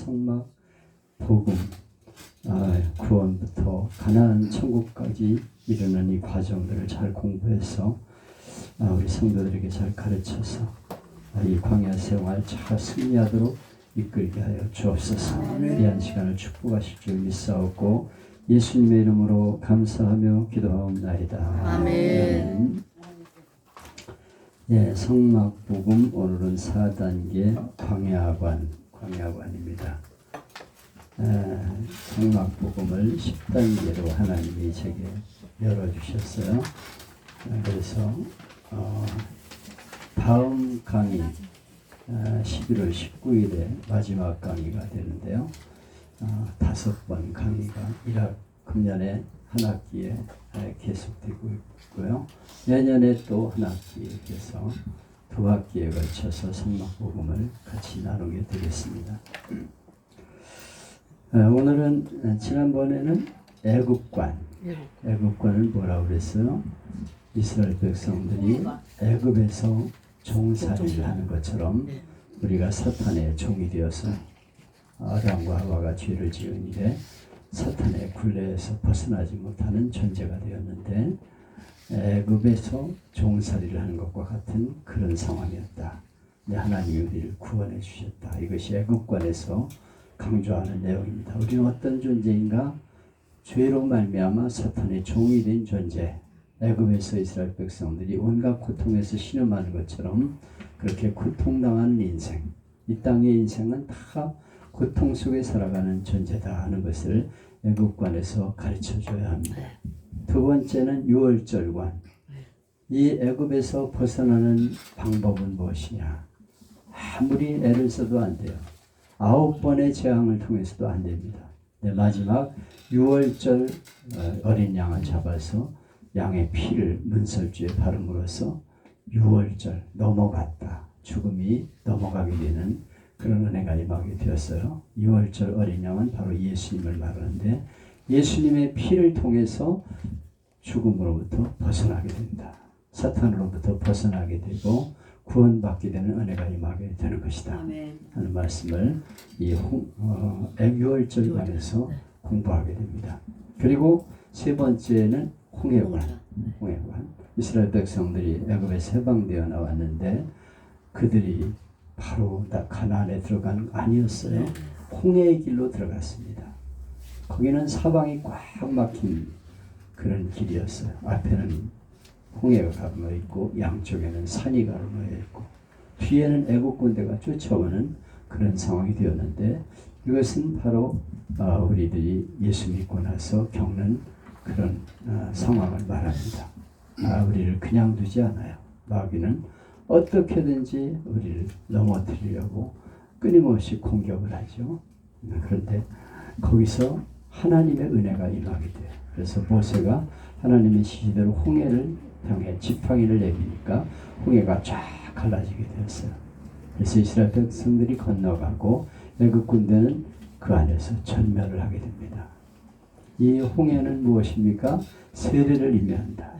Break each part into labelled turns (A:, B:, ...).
A: 성막 복음 구원부터 가나안 천국까지 이르는 이 과정들을 잘 공부해서 우리 성도들에게 잘 가르쳐서 이 광야 생활 잘 승리하도록 이끌게 하여 주옵소서. 귀한 시간을 축복하실 줄 믿사옵고 예수님의 이름으로 감사하며 기도하옵나이다.
B: 아멘.
A: 예, 성막복음 오늘은 4단계 광야관입니다. 성막복음을 10단계로 하나님이 제게 열어주셨어요. 그래서 다음 강의 11월 19일에 마지막 강의가 되는데요. 5번 강의가 1학 금년에 한 학기에 계속되고 있고요. 내년에 또 한 학기에 해서 2학기에 걸쳐서 성막복음을 같이 나누게 되겠습니다. 오늘은 지난번에는 애굽관은 뭐라고 그랬어요? 이스라엘 백성들이 애굽에서 종살이를 하는 것처럼 우리가 사탄의 종이 되어서 아담과 하와가 죄를 지은 이래 사탄의 굴레에서 벗어나지 못하는 존재가 되었는데 애굽에서 종살이를 하는 것과 같은 그런 상황이었다. 하나님이 우리를 구원해 주셨다. 이것이 애굽관에서 강조하는 내용입니다. 우리는 어떤 존재인가? 죄로 말미암아 사탄의 종이 된 존재. 애굽에서 이스라엘 백성들이 온갖 고통에서 신음하는 것처럼 그렇게 고통당하는 인생, 이 땅의 인생은 다 고통 속에 살아가는 존재다 하는 것을 애굽관에서 가르쳐줘야 합니다. 두 번째는 유월절관. 이 애굽에서 벗어나는 방법은 무엇이냐? 아무리 애를 써도 안 돼요. 9번의 재앙을 통해서도 안 됩니다. 마지막 유월절 어린 양을 잡아서 양의 피를 문설주에 바름으로써 유월절 넘어갔다. 죽음이 넘어가게 되는 그런 은혜가 임하게 되었어요. 유월절 어린 양은 바로 예수님을 말하는데 예수님의 피를 통해서 죽음으로부터 벗어나게 된다. 사탄으로부터 벗어나게 되고 구원받게 되는 은혜가 임하게 되는 것이다.
B: 아멘.
A: 하는 말씀을 이 유월절관에서 공부하게 됩니다. 그리고 세 번째는 홍해관. 이스라엘 백성들이 애굽에서 해방되어 나왔는데 그들이 바로 가나안에 들어간 거 아니었어요. 홍해의 길로 들어갔습니다. 거기는 사방이 꽉 막힌 그런 길이었어요. 앞에는 홍해가 가로막혀 있고 양쪽에는 산이 가로막혀 있고 뒤에는 애국 군대가 쫓아오는 그런 상황이 되었는데 이것은 바로 우리들이 예수 믿고 나서 겪는 그런 상황을 말합니다. 우리를 그냥 두지 않아요. 마귀는 어떻게든지 우리를 넘어뜨리려고 끊임없이 공격을 하죠. 그런데 거기서 하나님의 은혜가 임하게 돼요. 그래서 모세가 하나님의 지시대로 홍해를 향해 지팡이를 내미니까 홍해가 쫙 갈라지게 되었어요. 그래서 이스라엘 백성들이 건너가고 애굽 군대는 그 안에서 전멸을 하게 됩니다. 이 홍해는 무엇입니까? 세례를 의미한다.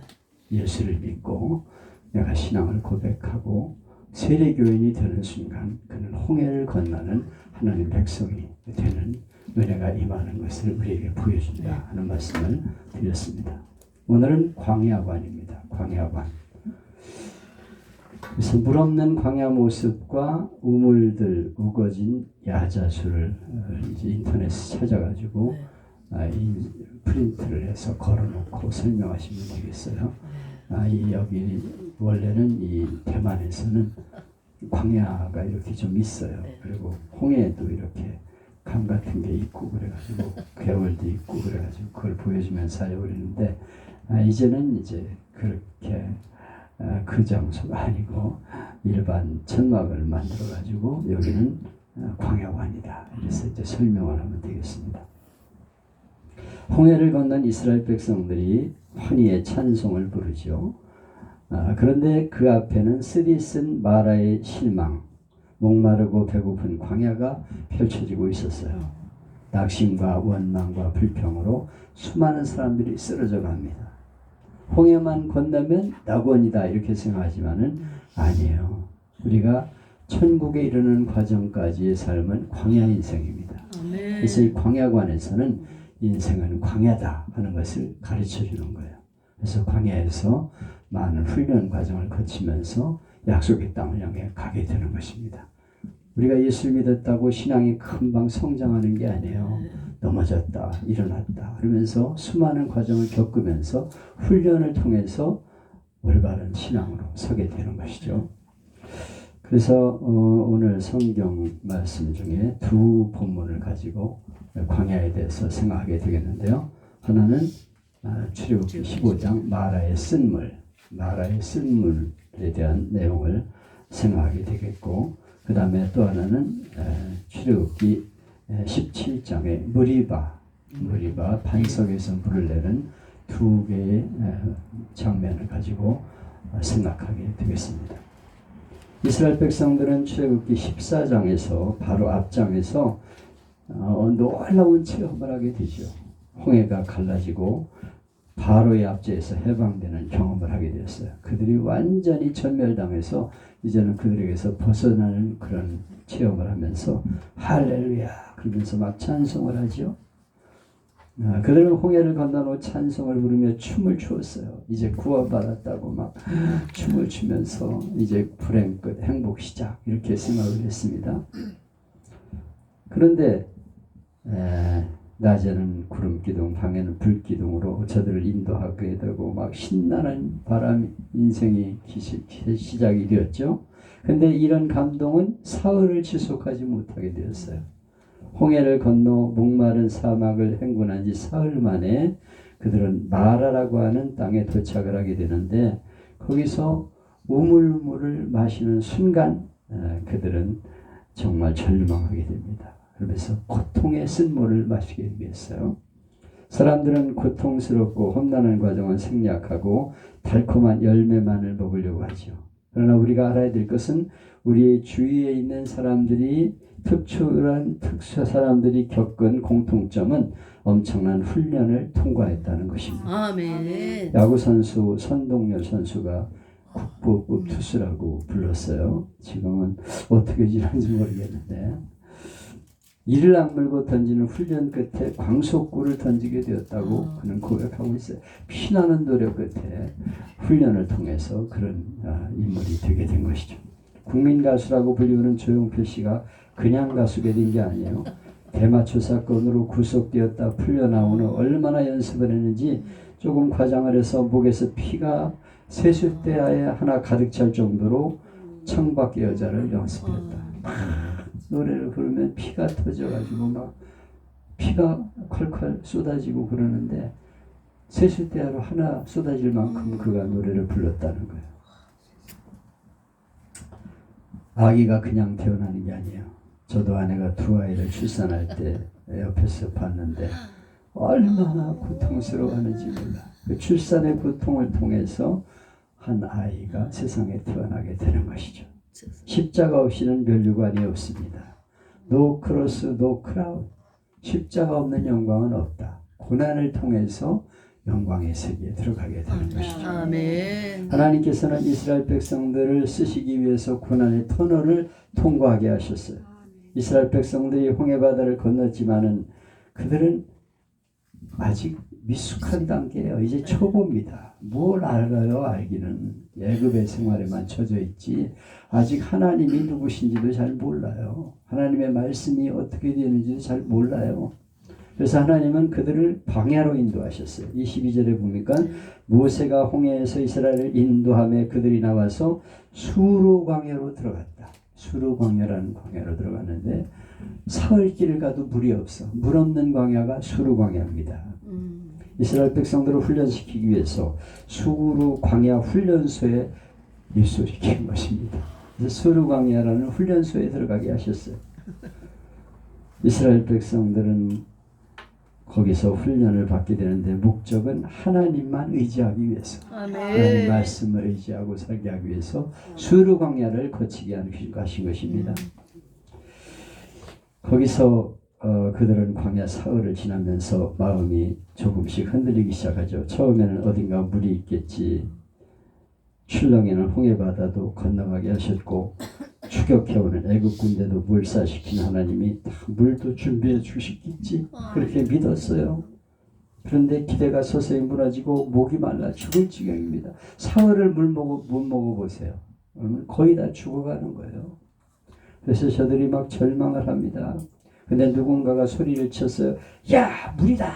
A: 예수를 믿고 내가 신앙을 고백하고 세례교인이 되는 순간 그는 홍해를 건너는 하나님 백성이 되는 은혜가 임하는 것을 우리에게 보여준다 하는 말씀을 드렸습니다. 오늘은 광야관입니다. 광야관. 그래서 물 없는 광야 모습과 우물들 우거진 야자수를 이제 인터넷에 찾아가지고 이 프린트를 해서 걸어놓고 설명하시면 되겠어요. 여기 원래는 이 대만에서는 광야가 이렇게 좀 있어요. 그리고 홍해도 이렇게 강 같은 게 있고 그래가지고 개월도 있고 그래가지고 그걸 보여주면서 알려버리는데 이제는 이제 그렇게 그 장소가 아니고 일반 천막을 만들어가지고 여기는 광야관이다. 그래서 이제 설명을 하면 되겠습니다. 홍해를 건넌 이스라엘 백성들이 환희의 찬송을 부르죠. 그런데 그 앞에는 쓰디쓴 마라의 실망, 목마르고 배고픈 광야가 펼쳐지고 있었어요. 낙심과 원망과 불평으로 수많은 사람들이 쓰러져 갑니다. 홍해만 건너면 낙원이다 이렇게 생각하지만은 아니에요. 우리가 천국에 이르는 과정까지의 삶은 광야 인생입니다. 그래서 이 광야관에서는 인생은 광야다 하는 것을 가르쳐 주는 거예요. 그래서 광야에서 많은 훈련 과정을 거치면서 약속의 땅을 향해 가게 되는 것입니다. 우리가 예수를 믿었다고 신앙이 금방 성장하는 게 아니에요. 넘어졌다, 일어났다 그러면서 수많은 과정을 겪으면서 훈련을 통해서 올바른 신앙으로 서게 되는 것이죠. 그래서 오늘 성경 말씀 중에 두 본문을 가지고 광야에 대해서 생각하게 되겠는데요. 하나는 출애굽기 15장 마라의 쓴물에 대한 내용을 생각하게 되겠고, 그 다음에 또 하나는 출애굽기 17장의 무리바 반석에서 물을 내는 두 개의 장면을 가지고 생각하게 되겠습니다. 이스라엘 백성들은 출애굽기 14장에서 바로 앞장에서 놀라운 체험을 하게 되죠. 홍해가 갈라지고 바로의 압제에서 해방되는 경험을 하게 되었어요. 그들이 완전히 전멸당해서 이제는 그들에게서 벗어나는 그런 체험을 하면서 할렐루야 그러면서 막 찬송을 하죠. 그들은 홍해를 건너놓고 찬송을 부르며 춤을 추었어요. 이제 구원받았다고 막 춤을 추면서 이제 불행 끝 행복 시작 이렇게 생각을 했습니다. 그런데 낮에는 구름기둥 밤에는 불기둥으로 저들을 인도하게 되고 막 신나는 바람 인생의 시작이 되었죠. 그런데 이런 감동은 사흘을 지속하지 못하게 되었어요. 홍해를 건너 목마른 사막을 행군한 지 사흘 만에 그들은 마라라고 하는 땅에 도착을 하게 되는데, 거기서 우물물을 마시는 순간 그들은 정말 절망하게 됩니다. 그러면서 고통의 쓴물을 마시게 되겠어요. 사람들은 고통스럽고 험난한 과정을 생략하고 달콤한 열매만을 먹으려고 하죠. 그러나 우리가 알아야 될 것은 우리의 주위에 있는 특수 사람들이 겪은 공통점은 엄청난 훈련을 통과했다는 것입니다.
B: 아멘.
A: 야구 선수 선동열 선수가 국보급 투수라고 불렀어요. 지금은 어떻게 지는지 모르겠는데, 이를 악물고 던지는 훈련 끝에 광속구를 던지게 되었다고 그는 고백하고 있어요. 피나는 노력 끝에 훈련을 통해서 그런 인물이 되게 된 것이죠. 국민 가수라고 불리우는 조용필 씨가 그냥 가수가 된 게 아니에요. 대마초 사건으로 구속되었다 풀려나온 후 얼마나 연습을 했는지 조금 과장을 해서 목에서 피가 세숫대야에 하나 가득 찰 정도로 창밖의 여자를 연습했다. 노래를 부르면 피가 터져가지고 막 피가 콸콸 쏟아지고 그러는데 세숫대야로 하나 쏟아질 만큼 그가 노래를 불렀다는 거예요. 아기가 그냥 태어나는 게 아니에요. 저도 아내가 두 아이를 출산할 때 옆에서 봤는데 얼마나 고통스러워하는지 몰라. 그 출산의 고통을 통해서 한 아이가 세상에 태어나게 되는 것이죠. 십자가 없이는 면류관이 없습니다. No cross, no crown. 십자가 없는 영광은 없다. 고난을 통해서 영광의 세계에 들어가게 되는 것이죠.
B: 아멘.
A: 하나님께서는 이스라엘 백성들을 쓰시기 위해서 고난의 터널을 통과하게 하셨어요. 이스라엘 백성들이 홍해바다를 건넜지만은 그들은 아직 미숙한 단계예요. 이제 초보입니다. 뭘 알아요? 알기는 애굽의 생활에만 처져 있지 아직 하나님이 누구신지도 잘 몰라요. 하나님의 말씀이 어떻게 되는지도 잘 몰라요. 그래서 하나님은 그들을 광야로 인도하셨어요. 22절에 보니까 모세가 홍해에서 이스라엘을 인도하며 그들이 나와서 수르 광야로 들어갔다. 수르 광야라는 광야로 들어갔는데 사흘 길을 가도 물이 없어. 물 없는 광야가 수르 광야입니다. 이스라엘 백성들을 훈련시키기 위해서 수르 광야 훈련소에 입소시킨 것입니다. 그래서 수르 광야라는 훈련소에 들어가게 하셨어요. 이스라엘 백성들은 거기서 훈련을 받게 되는데 목적은 하나님만 의지하기 위해서, 하나님 말씀을 의지하고 살게 하기 위해서 수르 광야를 거치게 하신 것입니다. 거기서 그들은 광야 사흘을 지나면서 마음이 조금씩 흔들리기 시작하죠. 처음에는 어딘가 물이 있겠지. 출렁이는 홍해바다도 건너가게 하셨고 추격해오는 애국 군대도 물사시킨 하나님이 다 물도 준비해 주시겠지 그렇게 믿었어요. 그런데 기대가 서서히 무너지고 목이 말라 죽을 지경입니다. 사흘을 못 먹어보세요. 거의 다 죽어가는 거예요. 그래서 저들이 막 절망을 합니다. 근데 누군가가 소리를 쳤어요. 야, 물이다.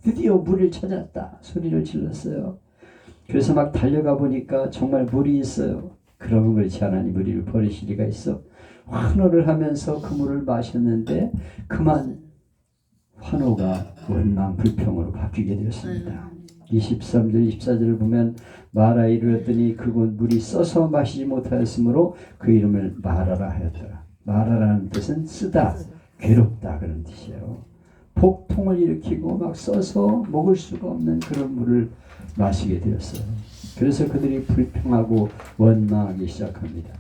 A: 드디어 물을 찾았다. 소리를 질렀어요. 그래서 막 달려가 보니까 정말 물이 있어요. 그러면 그렇지 하나님 우리를 버리실 리가 있어. 환호를 하면서 그 물을 마셨는데 그만 환호가 원망 불평으로 바뀌게 되었습니다. 23절 24절을 보면 마라 이르렀더니 그곳 물이 써서 마시지 못하였으므로 그 이름을 마라라 하였더라. 마라라는 뜻은 쓰다, 괴롭다 그런 뜻이에요. 복통을 일으키고 막 써서 먹을 수가 없는 그런 물을 마시게 되었어요. 그래서 그들이 불평하고 원망하기 시작합니다.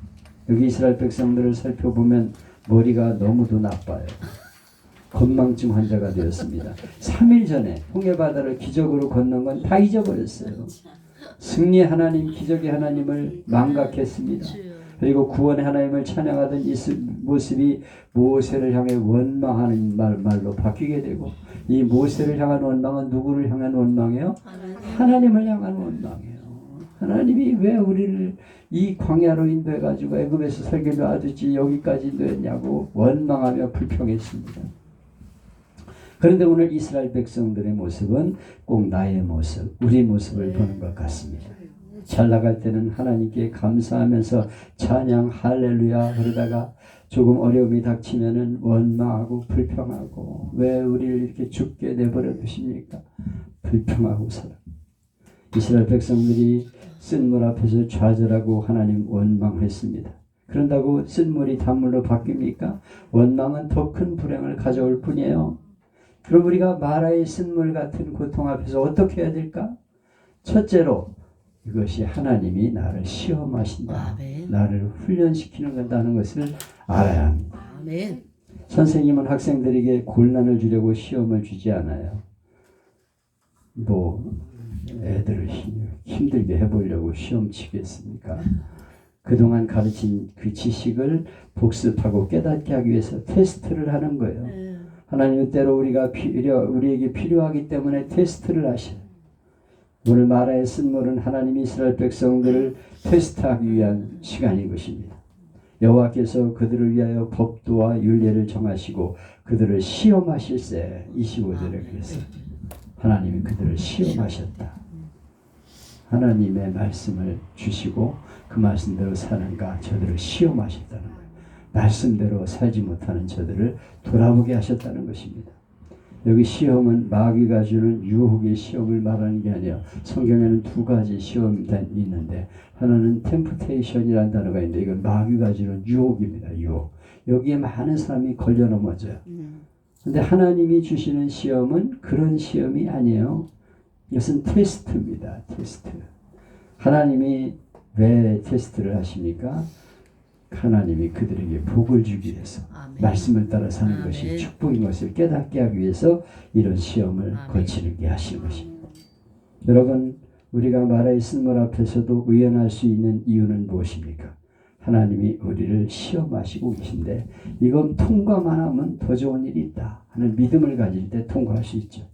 A: 여기 이스라엘 백성들을 살펴보면 머리가 너무도 나빠요. 건망증 환자가 되었습니다. 3일 전에 홍해바다를 기적으로 건넌 건 다 잊어버렸어요. 승리의 하나님, 기적의 하나님을 망각했습니다. 그리고 구원의 하나님을 찬양하던 이 모습이 모세를 향해 원망하는 말로 바뀌게 되고, 이 모세를 향한 원망은 누구를 향한 원망이에요? 하나님을 향한 원망이에요. 하나님이 왜 우리를 이 광야로 인도해가지고 애굽에서 살게 놔두지 여기까지 인도했냐고 원망하며 불평했습니다. 그런데 오늘 이스라엘 백성들의 모습은 꼭 나의 모습, 우리 모습을 보는 것 같습니다. 잘 나갈 때는 하나님께 감사하면서 찬양 할렐루야 그러다가 조금 어려움이 닥치면은 원망하고 불평하고 왜 우리를 이렇게 죽게 내버려 두십니까? 불평하고 살아. 이스라엘 백성들이 쓴 물 앞에서 좌절하고 하나님 원망했습니다. 그런다고 쓴 물이 단물로 바뀝니까? 원망은 더 큰 불행을 가져올 뿐이에요. 그럼 우리가 마라의 쓴물 같은 고통 앞에서 어떻게 해야 될까? 첫째로 이것이 하나님이 나를 시험하신다. 아멘. 나를 훈련시키는 건다는 것을 알아야 합니다. 아멘. 선생님은 학생들에게 곤란을 주려고 시험을 주지 않아요. 애들을 힘들게 해보려고 시험 치겠습니까? 그동안 가르친 그 지식을 복습하고 깨닫게 하기 위해서 테스트를 하는 거예요. 하나님은 때로 우리에게 필요하기 때문에 테스트를 하셔요. 오늘 마라의 쓴물은 하나님이 이스라엘 백성들을 테스트하기 위한 시간인 것입니다. 여호와께서 그들을 위하여 법도와 율례를 정하시고 그들을 시험하실세. 25절에 그래서 하나님이 그들을 시험하셨다. 하나님의 말씀을 주시고 그 말씀대로 사는가 저들을 시험하셨다는 거예요. 말씀대로 살지 못하는 저들을 돌아보게 하셨다는 것입니다. 여기 시험은 마귀가 주는 유혹의 시험을 말하는 게 아니에요. 성경에는 두 가지 시험이 있는데 하나는 템프테이션이라는 단어가 있는데 이건 마귀가 주는 유혹입니다. 유혹. 여기에 많은 사람이 걸려 넘어져요. 근데 하나님이 주시는 시험은 그런 시험이 아니에요. 이것은 테스트입니다. 테스트. 하나님이 왜 테스트를 하십니까? 하나님이 그들에게 복을 주기 위해서 아멘. 말씀을 따라 사는 아멘. 것이 축복인 것을 깨닫게 하기 위해서 이런 시험을 아멘. 거치게 하시는 것입니다. 여러분 우리가 마라의 쓴물 앞에서도 의연할 수 있는 이유는 무엇입니까? 하나님이 우리를 시험하시고 계신데 이건 통과만 하면 더 좋은 일이 있다 하는 믿음을 가질 때 통과할 수 있죠.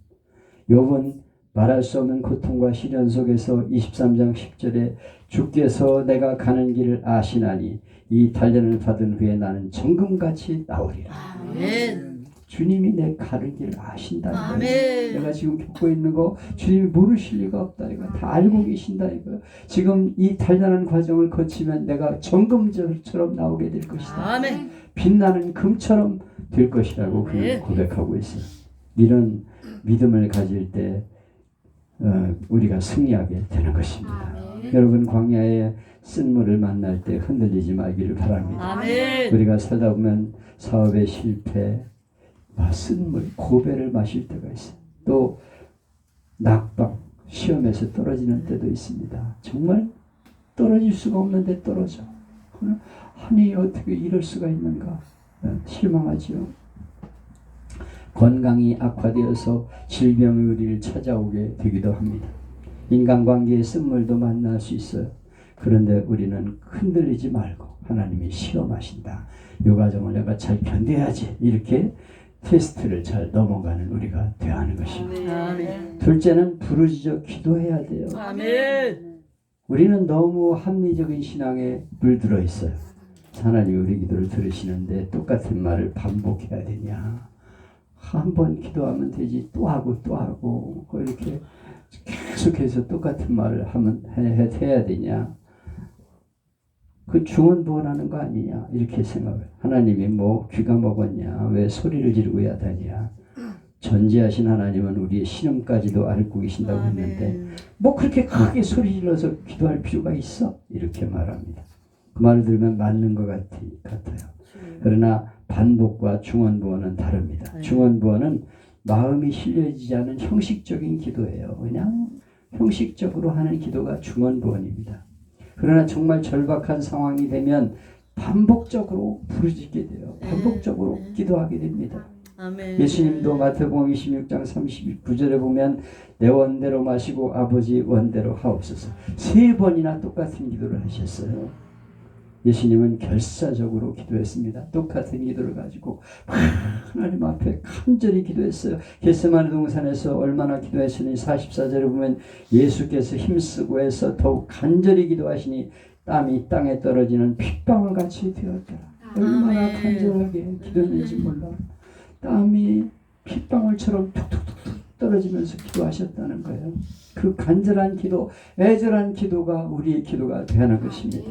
A: 욥은 말할 수 없는 고통과 시련 속에서 23장 10절에 주께서 내가 가는 길을 아시나니 이 단련을 받은 후에 나는 정금같이 나오리라. 아멘. 주님이 내 가는 길을 아신다. 내가 지금 겪고 있는 거 주님이 모르실 리가 없다. 이거 다 알고 계신다. 이거 지금 이 단련한 과정을 거치면 내가 정금처럼 나오게 될 것이다. 아멘. 빛나는 금처럼 될 것이라고 그는 고백하고 있어요. 이런 믿음을 가질 때 우리가 승리하게 되는 것입니다. 여러분 광야에 쓴물을 만날 때 흔들리지 말기를 바랍니다. 아멘. 우리가 살다 보면 사업의 실패, 쓴물, 고배를 마실 때가 있어요. 또 낙방, 시험에서 떨어지는 때도 있습니다. 정말 떨어질 수가 없는데 떨어져. 아니 어떻게 이럴 수가 있는가? 실망하지요. 건강이 악화되어서 질병이 우리를 찾아오게 되기도 합니다. 인간관계의 쓴물도 만날 수 있어요. 그런데 우리는 흔들리지 말고 하나님이 시험하신다. 이 과정을 내가 잘 견뎌야지. 이렇게 테스트를 잘 넘어가는 우리가 되어야 하는 것입니다.
B: 아멘.
A: 둘째는 부르짖어 기도해야 돼요.
B: 아멘.
A: 우리는 너무 합리적인 신앙에 물들어 있어요. 하나님이 우리 기도를 들으시는데 똑같은 말을 반복해야 되냐. 한 번 기도하면 되지 또 하고 또 하고 이렇게 계속해서 똑같은 말을 하면 해야 되냐. 그 중언부언하는 거 아니냐 이렇게 생각해요. 하나님이 뭐 귀가 먹었냐, 왜 소리를 지르고 야단이야. 전지하신 하나님은 우리의 신음까지도 알고 계신다고 했는데 뭐 그렇게 크게 소리 질러서 기도할 필요가 있어? 이렇게 말합니다. 그 말을 들으면 맞는 것 같아요. 그러나 반복과 중언부언은 다릅니다. 중언부언은 마음이 실려지지 않은 형식적인 기도예요. 그냥 형식적으로 하는 기도가 중언부언입니다. 그러나 정말 절박한 상황이 되면 반복적으로 부르짖게 돼요. 반복적으로 기도하게 됩니다.
B: 아멘.
A: 예수님도 마태복음 26장 39절에 보면 내 원대로 마시고 아버지 원대로 하옵소서. 3번이나 똑같은 기도를 하셨어요. 예수님은 결사적으로 기도했습니다. 똑같은 기도를 가지고 하나님 앞에 간절히 기도했어요. 겟세마네 동산에서 얼마나 기도했으니 44절에 보면 예수께서 힘쓰고 해서 더욱 간절히 기도하시니 땀이 땅에 떨어지는 핏방울 같이 되었더라. 얼마나 간절하게 기도했는지 몰라. 땀이 핏방울처럼 툭툭툭툭 떨어지면서 기도하셨다는 거예요. 그 간절한 기도, 애절한 기도가 우리의 기도가 되는 것입니다.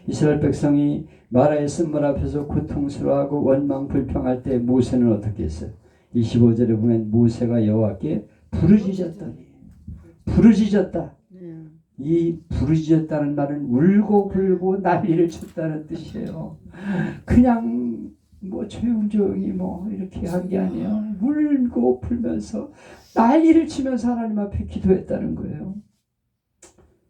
A: 이스라엘 백성이 마라의 쓴물 앞에서 고통스러워하고 원망 불평할 때 모세는 어떻게 했어요? 25절에 보면 모세가 여호와께 부르짖었더니 부르짖었다. 이 부르짖었다는 말은 울고 불고 난리를 쳤다는 뜻이에요. 그냥 뭐 조용조용히 뭐 이렇게 한 게 아니에요. 울고 불면서 난리를 치면서 하나님 앞에 기도했다는 거예요.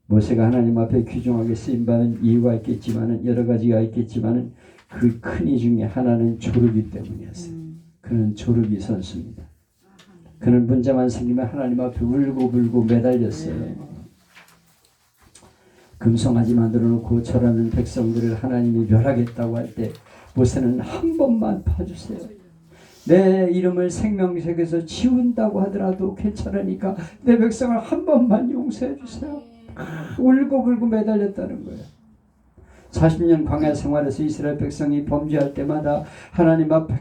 A: 모세가 하나님 앞에 귀중하게 쓰임받은 이유가 있겠지만은 여러 가지가 있겠지만은 그 큰 이유 중에 하나는 조르기 때문이었어요. 그는 조르기 선수입니다. 그는 문제만 생기면 하나님 앞에 울고 불고 매달렸어요. 금송아지 만들어 놓고 절하는 백성들을 하나님이 멸하겠다고 할 때 모세는 한 번만 봐주세요. 내 이름을 생명책에서 지운다고 하더라도 괜찮으니까 내 백성을 한 번만 용서해 주세요. 울고 불고 매달렸다는 거예요. 40년 광야 생활에서 이스라엘 백성이 범죄할 때마다 하나님 앞에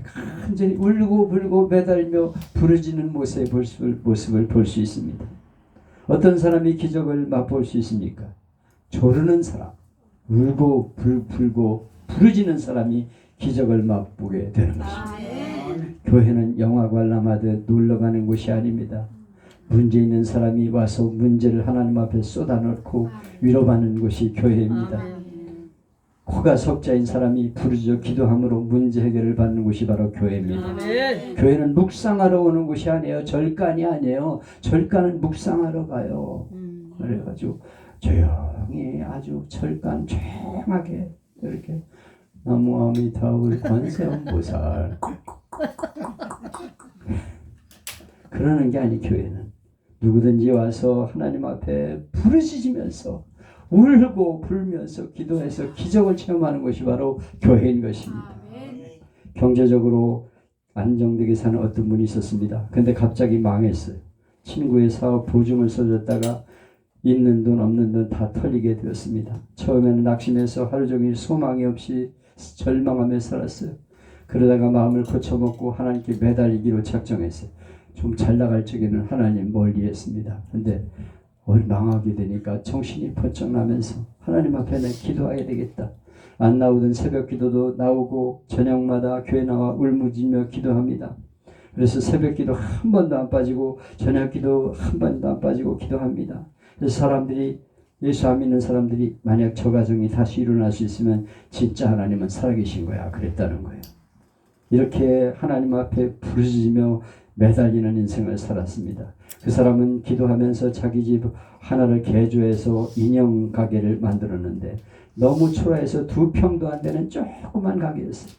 A: 간절히 울고 불고 매달며 부르짖는 모습을 볼 수 있습니다. 어떤 사람이 기적을 맛볼 수 있습니까? 조르는 사람, 울고 불고 부르짖는 사람이 기적을 맛보게 되는 것입니다. 교회는 영화 관람하듯 놀러가는 곳이 아닙니다. 문제 있는 사람이 와서 문제를 하나님 앞에 쏟아놓고 위로받는 곳이 교회입니다. 코가 석자인 사람이 부르짖어 기도함으로 문제 해결을 받는 곳이 바로 교회입니다. 교회는 묵상하러 오는 곳이 아니에요. 절간이 아니에요. 절간은 묵상하러 가요. 그래가지고 조용히 아주 절간 조용하게 이렇게 나무아미타불 관세음보살 그러는 게 아니. 교회는 누구든지 와서 하나님 앞에 부르짖으면서 울고 불면서 기도해서 기적을 체험하는 것이 바로 교회인 것입니다. 경제적으로 안정되게 사는 어떤 분이 있었습니다. 근데 갑자기 망했어요. 친구의 사업 보증을 써줬다가 있는 돈 없는 돈 다 털리게 되었습니다. 처음에는 낙심해서 하루 종일 소망이 없이 절망하며 살았어요. 그러다가 마음을 고쳐먹고 하나님께 매달리기로 작정했어요. 좀 잘 나갈 적에는 하나님 멀리했습니다. 근데 망하게 되니까 정신이 번쩍 나면서 하나님 앞에 내 기도해야 되겠다. 안 나오던 새벽 기도도 나오고 저녁마다 교회 나와 울부짖며 기도합니다. 그래서 새벽 기도 한 번도 안 빠지고 저녁 기도 한 번도 안 빠지고 기도합니다. 그래서 사람들이 예수 안 믿는 사람들이 만약 저 가정이 다시 일어날 수 있으면 진짜 하나님은 살아계신 거야 그랬다는 거예요. 이렇게 하나님 앞에 부르짖으며 매달리는 인생을 살았습니다. 그 사람은 기도하면서 자기 집 하나를 개조해서 인형 가게를 만들었는데 너무 초라해서 2평도 안 되는 조그만 가게였어요.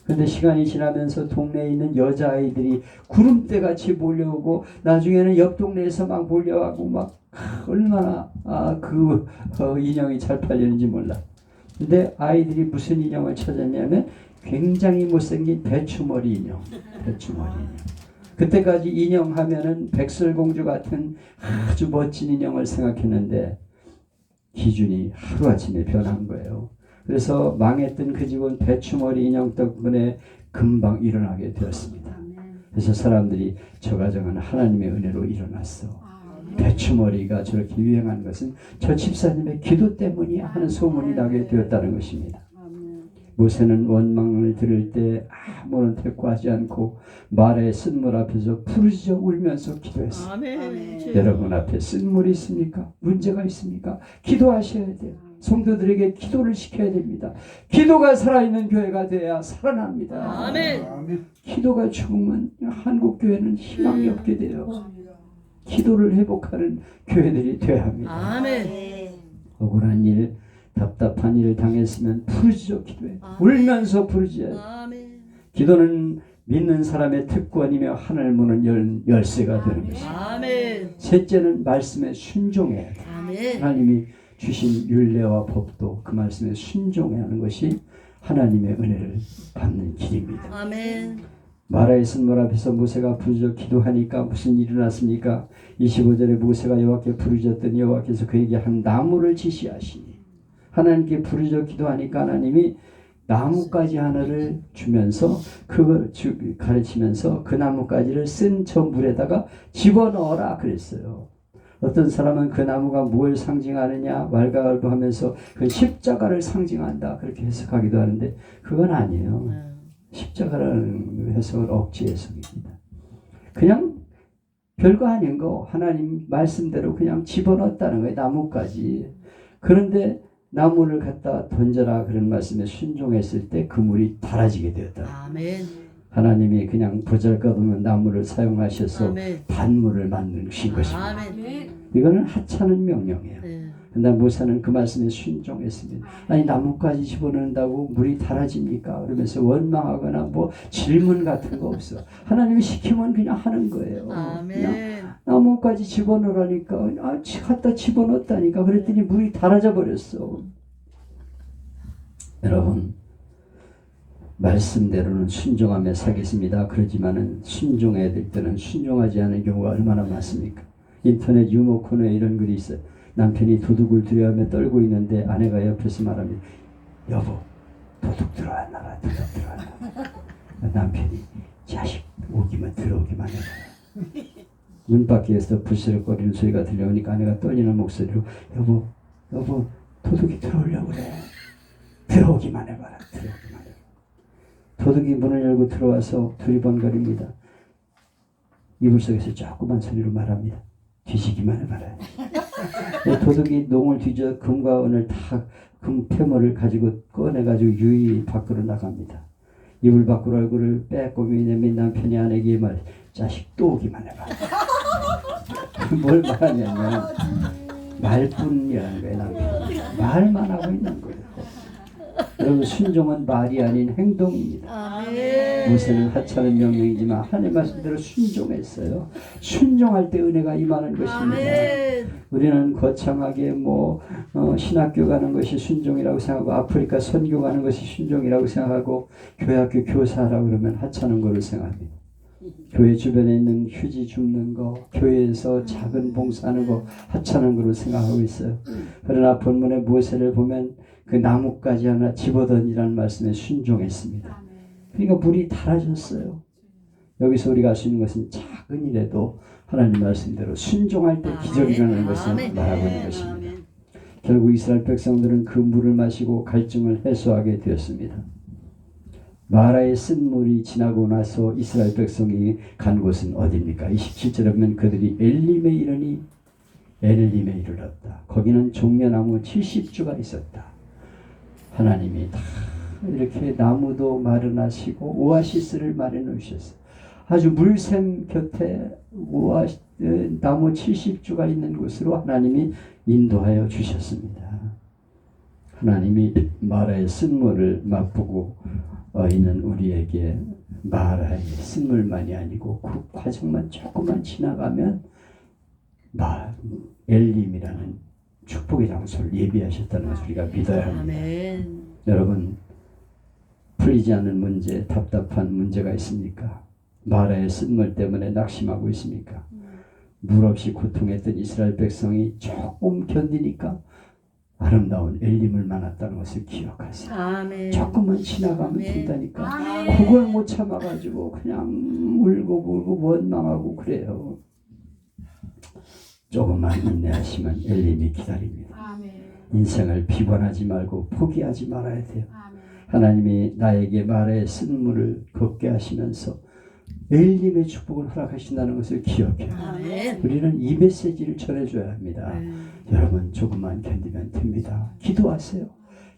A: 근데 시간이 지나면서 동네에 있는 여자아이들이 구름대같이 몰려오고 나중에는 옆 동네에서 막 몰려가고 막 얼마나 인형이 잘 팔렸는지 몰라. 근데 아이들이 무슨 인형을 찾았냐면 굉장히 못생긴 배추머리 인형. 배추머리 인형. 그때까지 인형 하면은 백설공주 같은 아주 멋진 인형을 생각했는데 기준이 하루아침에 변한 거예요. 그래서 망했던 그 집은 배추머리 인형 덕분에 금방 일어나게 되었습니다. 그래서 사람들이 저 가정은 하나님의 은혜로 일어났어. 배추머리가 저렇게 유행한 것은 저 집사님의 기도 때문이야 하는 소문이 나게 되었다는 것입니다. 모세는 원망을 들을 때 아무런 대꾸하지 않고 말의 쓴물 앞에서 부르짖어 울면서 기도했어요. 여러분 앞에 쓴물이 있습니까? 문제가 있습니까? 기도하셔야 돼요. 성도들에게 기도를 시켜야 됩니다. 기도가 살아있는 교회가 돼야 살아납니다.
B: 아멘.
A: 기도가 죽으면 한국 교회는 희망이 없게 돼요. 기도를 회복하는 교회들이 돼야 합니다.
B: 아멘.
A: 억울한 일, 답답한 일을 당했으면 부르짖어 기도해. 울면서 부르짖어야 돼. 기도는 믿는 사람의 특권이며 하늘 문은 열쇠가 되는 것입니다. 셋째는 말씀에 순종해야 돼. 하나님이 주신 율례와 법도 그 말씀에 순종해야 하는 것이 하나님의 은혜를 받는 길입니다. 마라의 쓴물 앞에서 모세가 부르짖어 기도하니까 무슨 일이 났습니까? 25절에 모세가 여호와께 부르짖었더니 여호와께서 그에게 한 나무를 지시하시니 하나님께 부르짖어 기도하니까 하나님이 나뭇가지 하나를 주면서 그걸 가르치면서 그 나뭇가지를 쓴 저 물에다가 집어넣어라 그랬어요. 어떤 사람은 그 나무가 뭘 상징하느냐 왈가왈부하면서 그 십자가를 상징한다 그렇게 해석하기도 하는데 그건 아니에요. 십자가라는 해석은 억지 해석입니다. 그냥 별거 아닌 거 하나님 말씀대로 그냥 집어넣었다는 거예요. 나무까지. 그런데 나무를 갖다 던져라 그런 말씀에 순종했을 때 그 물이 달아지게 되었다. 하나님이 그냥 보잘것없는 나무를 사용하셔서 단물을 만드신 것입니다. 이거는 하찮은 명령이에요. 근데 모세는 그 말씀에 순종했습니다. 아니 나무까지 집어넣는다고 물이 달아집니까? 그러면서 원망하거나 뭐 질문 같은 거 없어. 하나님이 시키면 그냥 하는 거예요. 그냥 나무까지 집어넣으라니까 갖다 집어넣었다니까 그랬더니 물이 달아져 버렸어. 여러분 말씀대로는 순종하며 살겠습니다. 그러지만은 순종해야 될 때는 순종하지 않은 경우가 얼마나 많습니까? 인터넷 유머 코너에 이런 글이 있어요. 남편이 도둑을 두려워하며 떨고 있는데 아내가 옆에서 말합니다. 여보 도둑 들어왔나봐. 도둑 들어왔나봐. 남편이 자식 들어오기만 해봐. 문 밖에서 부스럭거리는 소리가 들려오니까 아내가 떨리는 목소리로 여보 도둑이 들어오려고 그래. 들어오기만 해봐라. 들어오기만 해봐. 도둑이 문을 열고 들어와서 두리번거립니다. 이불 속에서 조그만 소리로 말합니다. 뒤지기만 해봐라. 도둑이 농을 뒤져 금과 은을 다 금패물을 가지고 꺼내가지고 유유히 밖으로 나갑니다. 이불 밖으로 얼굴을 빼고 내민 남편이 아내에게 말 자식 또 오기만 해봐. 뭘 말하냐면 말뿐이라는 거예요. 남편이 말만 하고 있는 거예요. 여러분 순종은 말이 아닌 행동입니다. 모세는 하찮은 명령이지만 하나님 말씀대로 순종했어요. 순종할 때 은혜가 임하는 것입니다. 우리는 거창하게 신학교 가는 것이 순종이라고 생각하고 아프리카 선교 가는 것이 순종이라고 생각하고 교회학교 교사라고 그러면 하찮은 거를 생각합니다. 교회 주변에 있는 휴지 줍는 거, 교회에서 작은 봉사하는 거 하찮은 거로 생각하고 있어요. 그러나 본문의 모세를 보면 그 나뭇가지 하나 집어던지라는 말씀에 순종했습니다. 그러니까 물이 달아졌어요. 여기서 우리가 할 수 있는 것은 작은 일에도 하나님 말씀대로 순종할 때 기적이 일어나는 것을 말하고 있는 것입니다. 결국 이스라엘 백성들은 그 물을 마시고 갈증을 해소하게 되었습니다. 마라의 쓴 물이 지나고 나서 이스라엘 백성이 간 곳은 어디입니까? 27절에 보면 그들이 엘림에 이르니 엘림에 이르렀다. 거기는 종려나무 70주가 있었다. 하나님이 다 이렇게 나무도 마련하시고 오아시스를 마련해 주셨어요. 아주 물샘 곁에 나무 70주가 있는 곳으로 하나님이 인도하여 주셨습니다. 하나님이 마라의 쓴물을 맛보고 있는 우리에게 마라의 쓴물만이 아니고 그 과정만 조금만 지나가면 엘림이라는 축복의 장소를 예비하셨다는 것을 우리가 믿어야 합니다.
B: 아멘.
A: 여러분, 풀리지 않는 문제, 답답한 문제가 있습니까? 마라의 쓴물 때문에 낙심하고 있습니까? 물 없이 고통했던 이스라엘 백성이 조금 견디니까 아름다운 엘림을 만났다는 것을 기억하세요.
B: 아멘.
A: 조금만 지나가면
B: 아멘.
A: 된다니까.
B: 아멘.
A: 그걸 못 참아가지고 그냥 울고 원망하고 그래요. 조금만 인내하시면 엘림이 기다립니다.
C: 아멘.
A: 인생을 비관하지 말고 포기하지 말아야 돼요.
C: 아멘.
A: 하나님이 나에게 말에 쓴물을 걷게 하시면서 엘림의 축복을 허락하신다는 것을 기억해요.
B: 아멘.
A: 우리는 이 메시지를 전해줘야 합니다. 여러분, 조금만 견디면 됩니다. 기도하세요.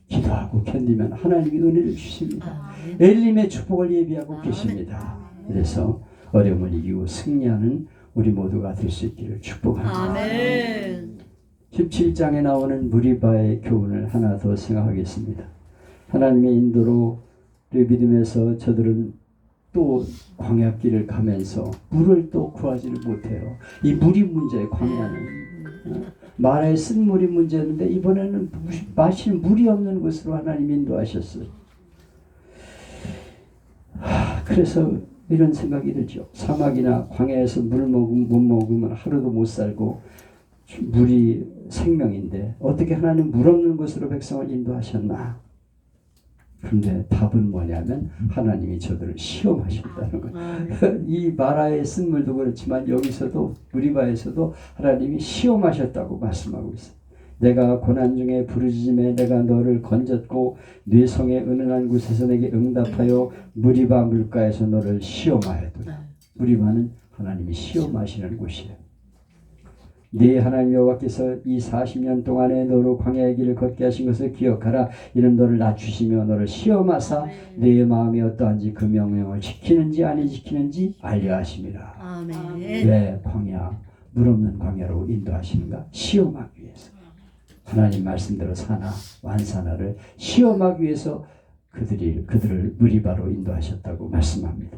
A: 기도하고 견디면 하나님이 은혜를 주십니다.
B: 아멘.
A: 엘림의 축복을 예비하고
B: 아멘.
A: 계십니다. 그래서 어려움을 이기고 승리하는 우리 모두가 될 수 있기를 축복합니다.
B: 아멘.
A: 17장에 나오는 무리바의 교훈을 하나 더 생각하겠습니다. 하나님의 인도로 르비딤에서 저들은 또 광야길을 가면서 물을 또 구하지를 못해요. 이 물이 문제예요. 광야는 마라의 쓴물이 문제였는데 이번에는 마실 물이 없는 곳으로 하나님 인도하셨어요. 그래서 이런 생각이 들죠. 사막이나 광야에서 물을 못 먹으면 하루도 못 살고 물이 생명인데 어떻게 하나님 물 없는 곳으로 백성을 인도하셨나? 그런데 답은 뭐냐면 하나님이 저들을 시험하신다는 거예요. 이 마라의 쓴물도 그렇지만 여기서도 무리바에서도 하나님이 시험하셨다고 말씀하고 있어요. 내가 고난 중에 부르짖음에 내가 너를 건졌고 네 성의 은은한 곳에서 내게 응답하여 무리바 물가에서 너를 시험하였도다. 무리바는 하나님이 시험하시는 곳이에요. 네 하나님 여호와께서 이 40년 동안에 너로 광야의 길을 걷게 하신 것을 기억하라. 이는 너를 낮추시며 너를 시험하사 네 마음이 어떠한지 그 명령을 지키는지 아니 지키는지 알려 하심이라.
B: 아멘.
A: 왜 광야, 물 없는 광야로 인도하시는가? 시험하기 위해서. 하나님 말씀대로 사나 완사나를 시험하기 위해서 그들을 무리바로 인도하셨다고 말씀합니다.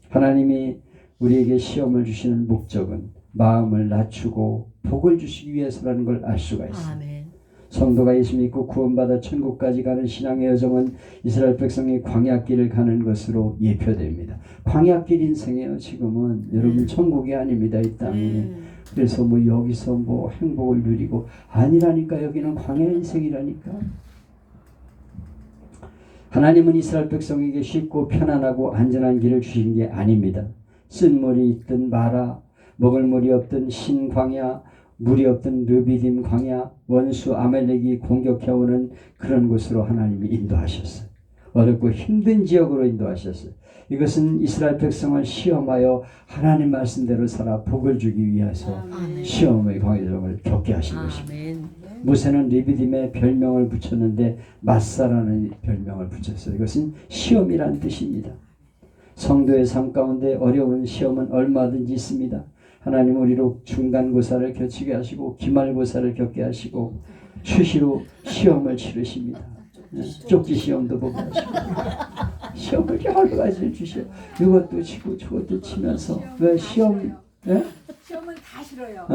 A: 하나님이 우리에게 시험을 주시는 목적은 마음을 낮추고 복을 주시기 위해서라는 걸 알 수가 있습니다.
B: 아멘.
A: 성도가 예수 믿고 구원받아 천국까지 가는 신앙의 여정은 이스라엘 백성이 광야길을 가는 것으로 예표됩니다. 광야길 인생이에요. 지금은 여러분 천국이 아닙니다. 이 땅이. 그래서 뭐 여기서 뭐 행복을 누리고 아니라니까. 여기는 광야 인생이라니까. 하나님은 이스라엘 백성에게 쉽고 편안하고 안전한 길을 주신 게 아닙니다. 쓴물이 있든 마라, 먹을 물이 없든 신광야, 물이 없든 르비딤 광야, 원수 아말렉이 공격해오는 그런 곳으로 하나님이 인도하셨어요. 어렵고 힘든 지역으로 인도하셨어요. 이것은 이스라엘 백성을 시험하여 하나님 말씀대로 살아 복을 주기 위해서 시험의 과정을 겪게 하신 것입니다. 모세는 르비딤에 별명을 붙였는데 마사라는 별명을 붙였어요. 이것은 시험이란 뜻입니다. 성도의 삶 가운데 어려운 시험은 얼마든지 있습니다. 하나님 우리로 중간고사를 겨치게 하시고 기말고사를 겪게 하시고 수시로 시험을 치르십니다. 쪽지 시험도 보게 하시고 시험을 여러 가지를 주셔. 이것도 치고 저것도 치면서 왜 시험? 예?
C: 시험은 다 싫어요.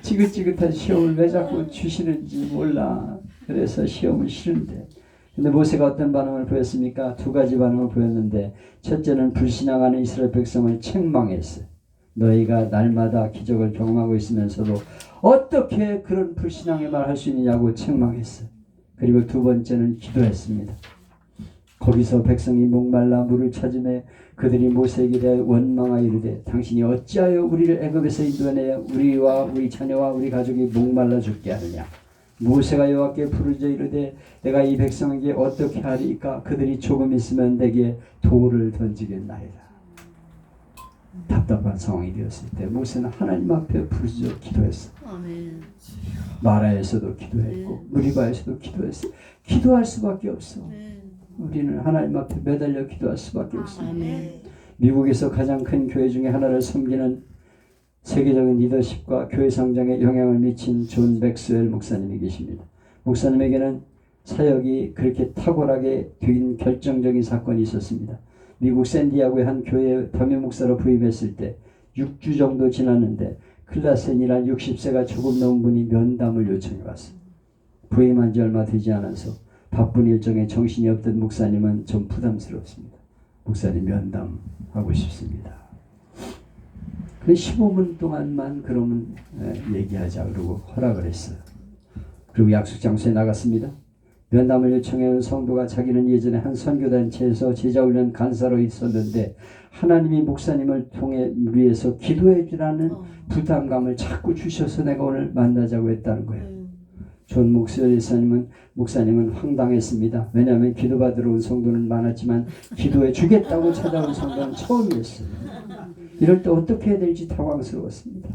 A: 지긋지긋한 시험을 왜 자꾸 주시는지 몰라. 그래서 시험은 싫은데. 근데 모세가 어떤 반응을 보였습니까? 두 가지 반응을 보였는데 첫째는 불신앙하는 이스라엘 백성을 책망했어요. 너희가 날마다 기적을 경험하고 있으면서도 어떻게 그런 불신앙의 말을 할 수 있느냐고 책망했어요. 그리고 두 번째는 기도했습니다. 거기서 백성이 목말라 물을 찾으며 그들이 모세에게 대하여 원망하여 이르되 당신이 어찌하여 우리를 애굽에서 인도하여 우리와 우리 자녀와 우리 가족이 목말라 죽게 하느냐. 모세가 여호와께 부르짖어 이르되 내가 이 백성에게 어떻게 하리까? 그들이 조금 있으면 내게 돌을 던지겠나이다. 답답한 상황이 되었을 때 모세는 하나님 앞에 부르짖어 기도했어.
B: 아멘.
A: 마라에서도 기도했고 무리바에서도 기도했어. 기도할 수밖에 없어. 우리는 하나님 앞에 매달려 기도할 수밖에 없습니다.
B: 아멘.
A: 미국에서 가장 큰 교회 중에 하나를 섬기는 세계적인 리더십과 교회 성장에 영향을 미친 존 맥스웰 목사님이 계십니다. 목사님에게는 사역이 그렇게 탁월하게 된 결정적인 사건이 있었습니다. 미국 샌디아고의 한 교회 담임 목사로 부임했을 때 6주 정도 지났는데 클라센이란 60세가 조금 넘은 분이 면담을 요청해 왔어요. 부임한 지 얼마 되지 않아서 바쁜 일정에 정신이 없던 목사님은 좀 부담스럽습니다. 목사님 면담하고 싶습니다. 그래 15분 동안만 그러면 얘기하자 그러고 허락을 했어요. 그리고 약속 장소에 나갔습니다. 면담을 요청해온 성도가 자기는 예전에 한 선교단체에서 제자훈련 간사로 있었는데 하나님이 목사님을 통해 위해서 기도해 주라는 부담감을 자꾸 주셔서 내가 오늘 만나자고 했다는 거예요. 존 목사님은 황당했습니다. 왜냐하면 기도받으러 온 성도는 많았지만 기도해 주겠다고 찾아온 성도는 처음이었어요. 이럴 때 어떻게 해야 될지 당황스러웠습니다.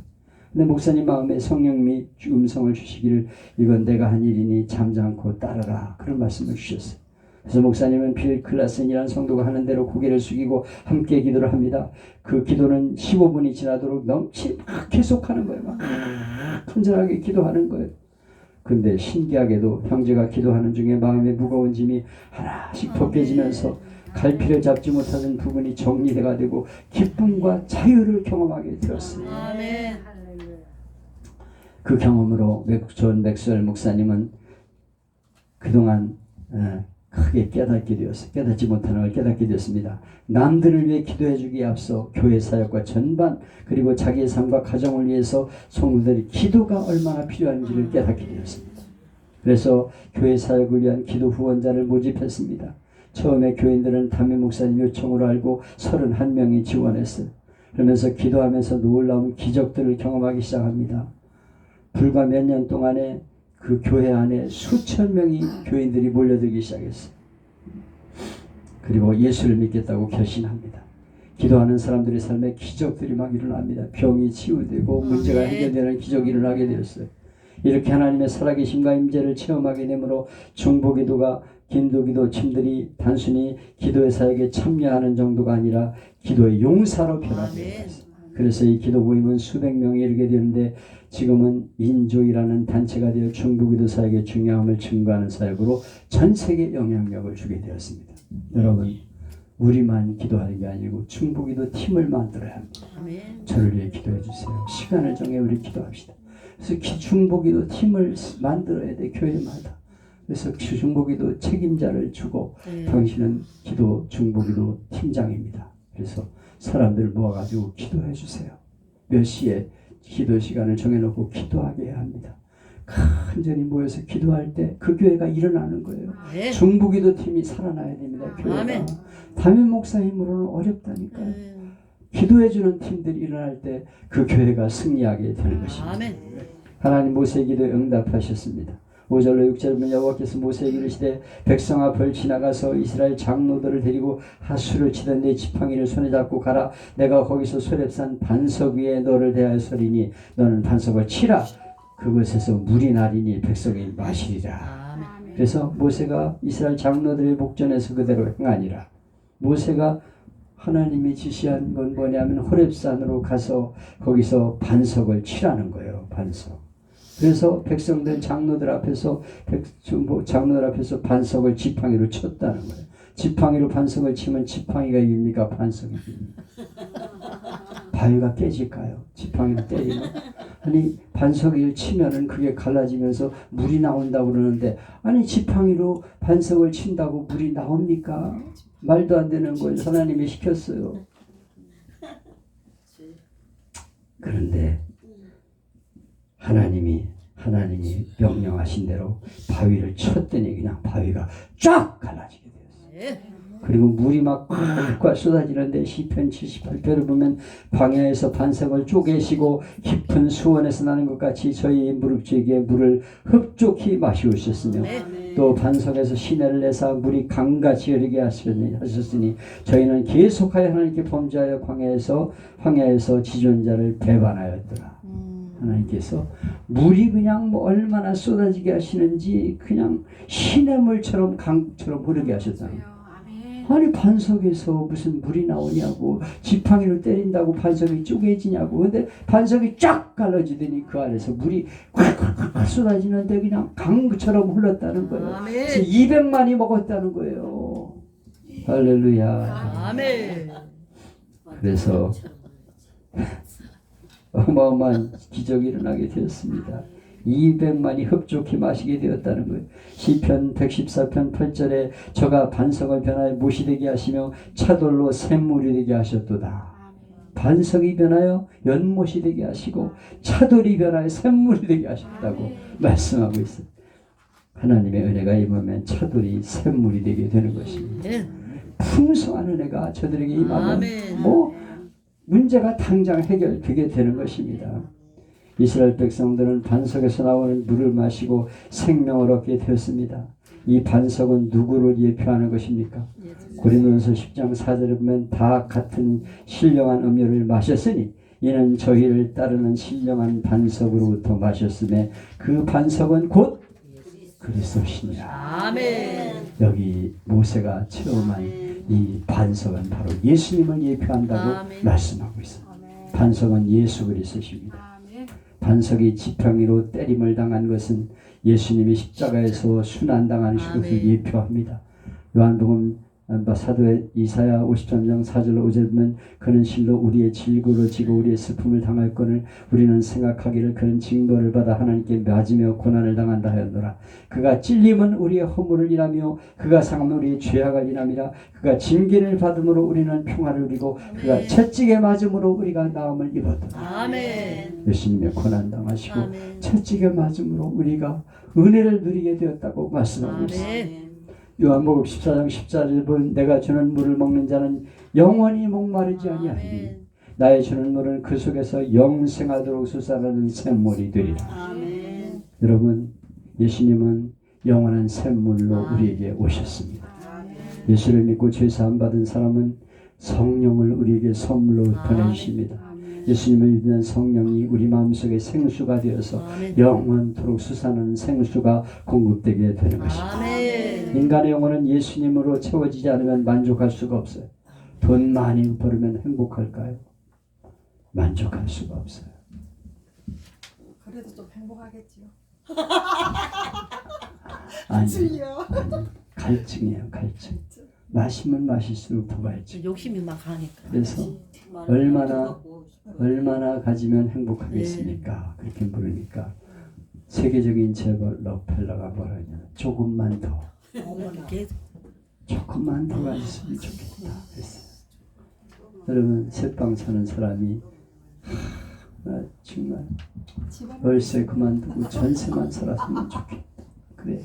A: 근데 목사님 마음에 성령님이 음성을 주시기를 이건 내가 한 일이니 잠잠고 따르라 그런 말씀을 주셨어요. 그래서 목사님은 빌 클라센이라는 성도가 하는 대로 고개를 숙이고 함께 기도를 합니다. 그 기도는 15분이 지나도록 넘치 막 계속하는 거예요. 막 간절하게 기도하는 거예요. 근데 신기하게도 형제가 기도하는 중에 마음에 무거운 짐이 하나씩 벗겨지면서 갈피를 잡지 못하는 부분이 정리가 되고 기쁨과 자유를 경험하게 되었어요. 그 경험으로 존 맥스웰 목사님은 그동안 크게 깨닫지 못하는 걸 깨닫게 되었습니다. 남들을 위해 기도해 주기에 앞서 교회 사역과 전반 그리고 자기의 삶과 가정을 위해서 성도들이 기도가 얼마나 필요한지를 깨닫게 되었습니다. 그래서 교회 사역을 위한 기도 후원자를 모집했습니다. 처음에 교인들은 담임 목사님 요청으로 알고 31명이 지원했어요. 그러면서 기도하면서 놀라운 기적들을 경험하기 시작합니다. 불과 몇 년 동안에 그 교회 안에 수천 명의 교인들이 몰려들기 시작했어요. 그리고 예수를 믿겠다고 결심합니다. 기도하는 사람들의 삶에 기적들이 막 일어납니다. 병이 치유되고 문제가 해결되는 기적이 일어나게 되었어요. 이렇게 하나님의 살아계심과 임재를 체험하게 되므로 중보기도가 긴도기도 팀들이 단순히 기도의 사역에 참여하는 정도가 아니라 기도의 용사로 변화되어 있어요. 그래서 이 기도 모임은 수백 명이 이르게 되는데 지금은 인조이라는 단체가 되어 중보기도 사역의 중요함을 증거하는 사역으로 전 세계 영향력을 주게 되었습니다. 여러분 우리만 기도하는 게 아니고 중보기도 팀을 만들어야 합니다. 저를 위해 기도해 주세요. 시간을 정해 우리 기도합시다. 그래서 중보기도 팀을 만들어야 돼 교회마다. 그래서 중보기도 책임자를 주고 당신은 기도 중보기도 팀장입니다. 그래서 사람들 모아가지고 기도해 주세요. 몇 시에 기도 시간을 정해놓고 기도하게 해야 합니다. 간절히 모여서 기도할 때 그 교회가 일어나는 거예요. 중보기도 팀이 살아나야 됩니다. 교회가. 담임 목사 힘으로는 어렵다니까요. 기도해주는 팀들이 일어날 때 그 교회가 승리하게 되는 것입니다. 하나님 모세의 기도에 응답하셨습니다. 5절로 6절 보면 여호와께서 모세에게 이르시되 백성 앞을 지나가서 이스라엘 장로들을 데리고 하수를 치던 내 지팡이를 손에 잡고 가라. 내가 거기서 소렙산 반석 위에 너를 대하였으리니 너는 반석을 치라. 그것에서 물이 나리니 백성이 마시리라. 그래서 모세가 이스라엘 장로들의 목전에서 그대로 행하니라. 모세가 하나님이 지시한 건 뭐냐면 호렙산으로 가서 거기서 반석을 치라는 거예요. 반석. 그래서 백성들 장로들 앞에서 반석을 지팡이로 쳤다는 거예요. 지팡이로 반석을 치면 지팡이가 이깁니까? 반석이 이깁니까? 바위가 깨질까요? 지팡이로 때리면? 아니 반석을 치면은 그게 갈라지면서 물이 나온다고 그러는데 아니 지팡이로 반석을 친다고 물이 나옵니까? 말도 안 되는 걸 하나님이 시켰어요. 그런데 하나님이 명령하신 대로 바위를 쳤더니 그냥 바위가 쫙 갈라지게 되었어요. 그리고 물이 막 꽉 쏟아지는데 시편 78편을 보면 광야에서 반석을 쪼개시고 깊은 수원에서 나는 것 같이 저희 무릎지기에 물을 흡족히 마시우셨으며 또 반석에서 시내를 내사 물이 강같이 흐르게 하셨으니 저희는 계속하여 하나님께 범죄하여 황야에서 지존자를 배반하였더라. 하나님께서 물이 그냥 뭐 얼마나 쏟아지게 하시는지 그냥 시냇물처럼 강처럼 흐르게 하셨잖아요. 아니 반석에서 무슨 물이 나오냐고, 지팡이를 때린다고 반석이 쪼개지냐고. 근데 반석이 쫙 갈라지더니 그 안에서 물이 콸콸콸 쏟아지는데 그냥 강처럼 흘렀다는 거예요. 그래서 200만이 먹었다는 거예요. 할렐루야.
B: 아멘.
A: 그래서 어마어마한 기적이 일어나게 되었습니다. 200만이 흡족히 마시게 되었다는 거예요. 시편 114편 8절에 저가 반석을 변하여 못이 되게 하시며 차돌로 샘물이 되게 하셨도다. 반석이 변하여 연못이 되게 하시고 차돌이 변하여 샘물이 되게 하셨다고 말씀하고 있어요. 하나님의 은혜가 임하면 차돌이 샘물이 되게 되는 것입니다. 풍성한 은혜가 저들에게 임하면 뭐 문제가 당장 해결되게 되는 것입니다. 이스라엘 백성들은 반석에서 나오는 물을 마시고 생명을 얻게 되었습니다. 이 반석은 누구를 예표하는 것입니까? 고린도전서 10장 4절에 보면 다 같은 신령한 음료를 마셨으니 이는 저희를 따르는 신령한 반석으로부터 마셨음에 그 반석은 곧 그리스도시니라.
B: 아멘.
A: 여기 모세가 체험한 이 반석은 바로 예수님을 예표한다고 말씀하고 있어요. 반석은 예수 그리스도십니다. 반석이 지팡이로 때림을 당한 것은 예수님이 십자가에서 순환당한 것을 예표합니다. 요한복음 사도 이사야 53장 4절로 5절 보면 그는 실로 우리의 질고를 지고 우리의 슬픔을 당할거늘 우리는 생각하기를 그는 징벌을 받아 하나님께 맞으며 고난을 당한다 하였노라. 그가 찔림은 우리의 허물을 인하며 그가 상함은 우리의 죄악을 인함이라. 그가 징계를 받음으로 우리는 평화를 누리고 그가 채찍에 맞음으로 우리가 나음을 입었더라.
B: 아멘.
A: 예수님의 고난 당하시고 채찍에 맞음으로 우리가 은혜를 누리게 되었다고 말씀하고 있습니다. 요한복음 14장 14절에 보면 내가 주는 물을 먹는 자는 영원히 목마르지 아니하리니 나의 주는 물은 그 속에서 영생하도록 솟아나는 샘물이 되리라.
B: 아멘.
A: 여러분, 예수님은 영원한 샘물로 우리에게 오셨습니다. 예수를 믿고 죄 사함 받은 사람은 성령을 우리에게 선물로 보내주십니다. 예수님을 믿는 성령이 우리 마음속에 생수가 되어서 영원토록 솟아나는 생수가 공급되게 되는 것입니다. 인간의 영혼은 예수님으로 채워지지 않으면 만족할 수가 없어요. 돈 많이 벌으면 행복할까요? 만족할 수가 없어요.
C: 그래도 좀 행복하겠지요.
A: 아니, 갈증이에요. 갈증. 마시면 마실수록 더 갈증.
B: 욕심이 막 가니까.
A: 그래서 얼마나 가지면 행복하겠습니까? 그렇게 물으니까 세계적인 재벌 록펠러가 뭐라냐, 조금만 더 가졌으면 좋겠다 했어요. 여러분, 새빵 사는 사람이 나 정말 월세 그만두고 전세만 살았으면 좋겠다. 그래,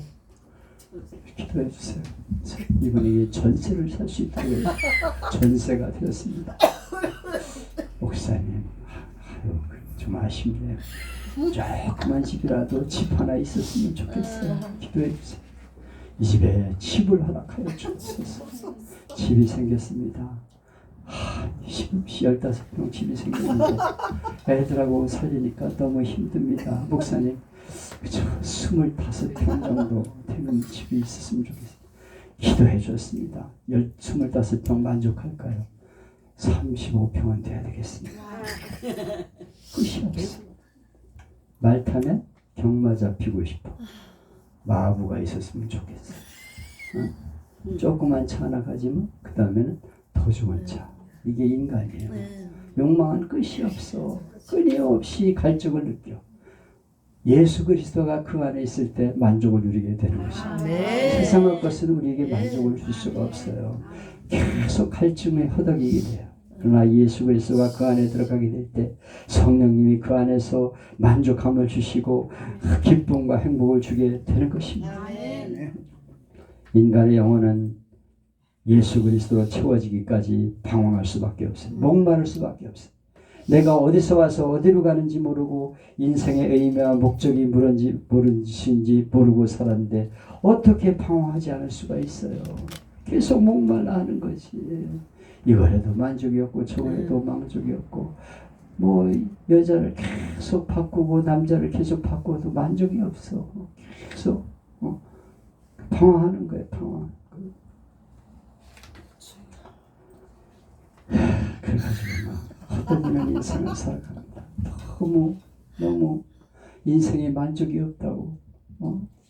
A: 기도해 주세요. 이분에게 전세를 살 수 있도록 전세가 되었습니다. 목사님, 좀 아쉽네요. 조그만 집이라도 집 하나 있었으면 좋겠어요. 기도해 주세요. 이 집에 집을 허락하여 주옵소서. 집이 생겼습니다. 15평 집이 생겼는데 애들하고 살리니까 너무 힘듭니다. 목사님, 그저 25평 정도 되는 집이 있었으면 좋겠어요. 기도해 줬습니다. 25평 만족할까요? 35평은 돼야 되겠습니다. 끝이 없어. 말 타면 경마 잡히고 싶어. 마부가 있었으면 좋겠어. 조그만 차 하나 가지면 그 다음에는 더 좋은 차. 이게 인간이에요. 욕망은 끝이 없어. 끊임없이 갈증을 느껴. 예수 그리스도가 그 안에 있을 때 만족을 누리게 되는 것입니다. 세상의 것은 우리에게 만족을 줄 수가 없어요. 계속 갈증에 허덕이게 돼요. 그러나 예수 그리스도가 그 안에 들어가게 될 때 성령님이 그 안에서 만족함을 주시고 기쁨과 행복을 주게 되는 것입니다. 인간의 영혼은 예수 그리스도로 채워지기까지 방황할 수밖에 없어요. 목마를 수밖에 없어요. 내가 어디서 와서 어디로 가는지 모르고 인생의 의미와 목적이 무엇인지 모르고 살았는데 어떻게 방황하지 않을 수가 있어요. 계속 목말라 하는 거지. 이거라도 만족이 없고 저거라도 만족이 없고 뭐 여자를 계속 바꾸고 남자를 계속 바꿔도 만족이 없어. 계속 방황하는 거예요. 방황. 그래가지고 막 헛되는 인생을 살아갑니다. 너무 인생에 만족이 없다고.